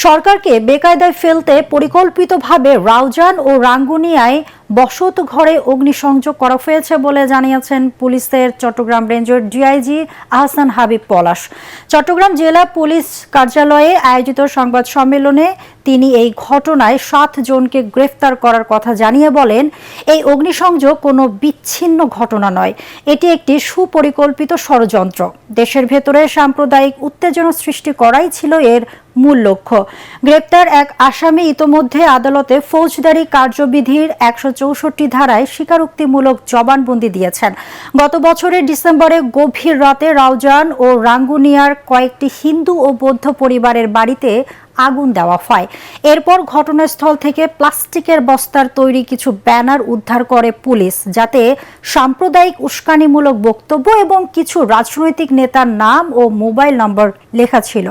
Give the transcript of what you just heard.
সরকারকে বেকায়দায় ফেলতে পরিকল্পিতভাবে রাউজান ও রাঙ্গুনিয়ায় বসত ঘরে অগ্নিসংযোগ করা হয়েছে বলে জানিয়েছেন পুলিশের চট্টগ্রাম রেঞ্জের ডিআইজি আহসান হাবিব পলাশ। চট্টগ্রাম জেলা পুলিশ কার্যালয়ে আয়োজিত সংবাদ সম্মেলনে তিনি এই ঘটনায় 7 জনকে গ্রেফতার করার কথা জানিয়ে বলেন, এই অগ্নিসংযোগ কোনো বিচ্ছিন্ন ঘটনা নয়, এটি একটি সুপরিকল্পিত ষড়যন্ত্র। দেশের ভেতরে সাম্প্রদায়িক উত্তেজনা সৃষ্টি করাই ছিল এর মূল লক্ষ্য। গ্রেপ্তার এক আসামি ইতোমধ্যে আদালতে ফৌজদারি কার্যবিধির 164 ধারায় স্বীকারোক্তিমূলক জবানবন্দি দিয়েছেন। গত বছরের ডিসেম্বরে গভীর রাতে রাউজান ও রাঙ্গুনিয়ার কয়েকটি হিন্দু ও বৌদ্ধ পরিবারের বাড়িতে আগুন দেওয়া হয়। এরপর ঘটনাস্থল থেকে প্লাস্টিকের বস্তার তৈরি কিছু ব্যানার উদ্ধার করে পুলিশ, যাতে সাম্প্রদায়িক উস্কানিমূলক বক্তব্য এবং কিছু রাজনৈতিক নেতার নাম ও মোবাইল নম্বর লেখা ছিল।